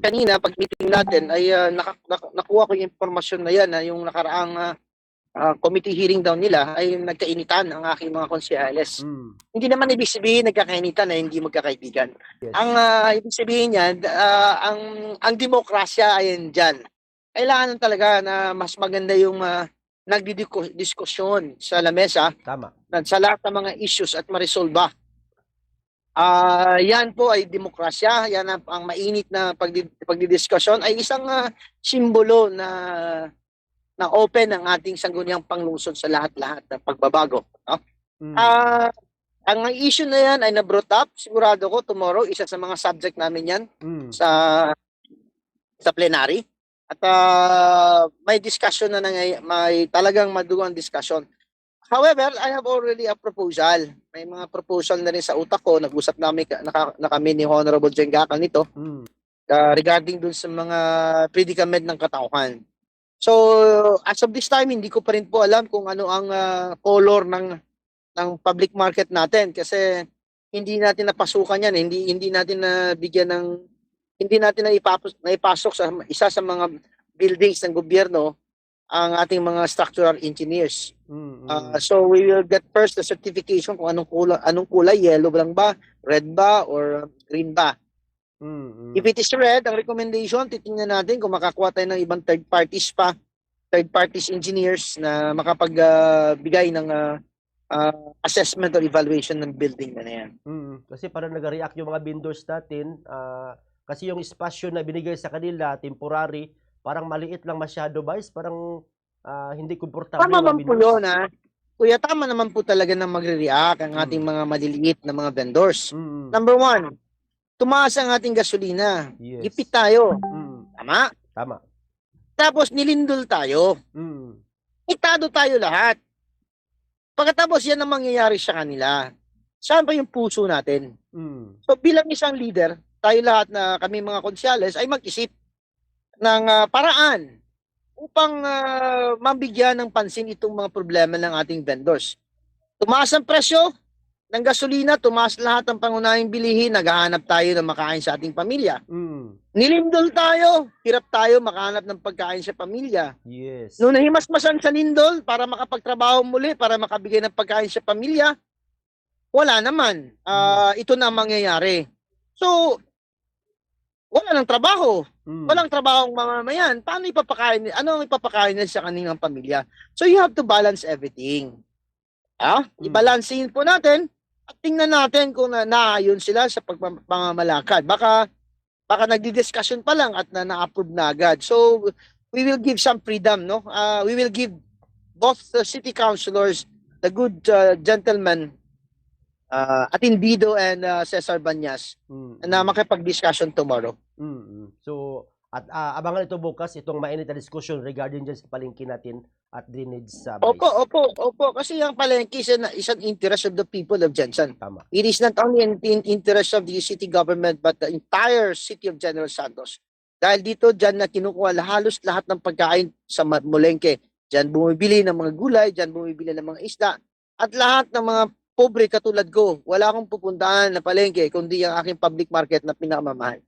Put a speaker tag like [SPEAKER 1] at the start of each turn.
[SPEAKER 1] kanina pag meeting natin ay nakuha ko yung impormasyon na yan na yung nakaraang committee hearing daw nila ay nagkainitan ang aking mga konsyales. Hindi naman ibig sabihin nagkakainitan na hindi magkakaibigan.
[SPEAKER 2] Yes.
[SPEAKER 1] Ang ibig sabihin niyan, ang demokrasya ay diyan. Kailangan talaga na mas maganda yung nagdidiskusyon sa lamesa
[SPEAKER 2] Tama.
[SPEAKER 1] sa lahat ng mga issues at maresolba. Yan po ay demokrasya, yan ang mainit na pagdidiskusyon ay isang simbolo na open ang ating sangguniang panglungsod sa lahat-lahat ng pagbabago. No? Ang issue na yan ay na-brought up, sigurado ko tomorrow, isa sa mga subject namin yan sa plenary. At may discussion na may talagang madugang discussion. However, I have already a proposal. May mga proposal na rin sa utak ko. Nag-usap na kami ni Honorable Jengakal nito regarding dun sa mga predicament ng katauhan. So, as of this time, hindi ko pa rin po alam kung ano ang color ng public market natin kasi hindi natin napasukan yan. Hindi natin nabigyan ng hindi natin naipasok sa isa sa mga buildings ng gobyerno ang ating mga structural engineers. So we will get first the certification kung anong kulay, yellow lang ba, red ba, or green ba. If it is red, ang recommendation, titingnan natin kung makakuha tayo ng ibang third parties engineers na makapagbigay ng assessment or evaluation ng building na yan.
[SPEAKER 2] Kasi parang nag-react yung mga vendors natin, kasi yung espasyo na binigay sa kanila, temporary, parang maliit lang masyado, Vice, parang hindi komportable.
[SPEAKER 1] Tama naman po yun, ha? Kuya, tama naman po talaga na magre-react ang ating mga maliliit na mga vendors. Number one, tumaas ang ating gasolina.
[SPEAKER 2] Yes.
[SPEAKER 1] Gipit tayo. Tama?
[SPEAKER 2] Tama.
[SPEAKER 1] Tapos nilindol tayo. Itado tayo lahat. Pagkatapos yan ang mangyayari sa kanila. Saan pa yung puso natin? So bilang isang leader, tayo lahat na kami mga konsyales ay mag-isip ng paraan upang mabigyan ng pansin itong mga problema ng ating vendors. Tumaas ang presyo ng gasolina, tumaas lahat ng pangunahing bilihin, naghahanap tayo ng makain sa ating pamilya. Nilindol tayo, hirap tayo makahanap ng pagkain sa pamilya.
[SPEAKER 2] Yes.
[SPEAKER 1] Nung nahimasmasan sa lindol para makapagtrabaho muli, para makabigay ng pagkain sa pamilya, wala naman. Ito na ang mangyayari. So, wala nang trabaho. Walang trabaho ang mamamayan. Paano ipapakain? Ano ang ipapakain nila sa kanilang pamilya? So you have to balance everything. I-balancein po natin at tingnan natin kung naayon sila sa pagpamamalakad. Baka nagdi-discussion pa lang at na-approve na agad. So we will give some freedom, no? We will give both the city councilors, the good gentlemen, Atindido and Cesar Banyas na makipag-discussion tomorrow.
[SPEAKER 2] So, at abangan ito bukas, itong mainit na discussion regarding dyan sa palengke natin at drainage sa Vice.
[SPEAKER 1] Opo. Kasi yung palengke is an interest of the people of Jensen.
[SPEAKER 2] Tama.
[SPEAKER 1] It is not only in interest of the city government but the entire city of General Santos. Dahil dyan na kinukuha halos lahat ng pagkain sa Molengke. Dyan bumibili ng mga gulay, dyan bumibili ng mga isda. At lahat ng mga pobre katulad ko, wala akong pupuntahan na palengke kundi ang aking public market na pinakamamahal.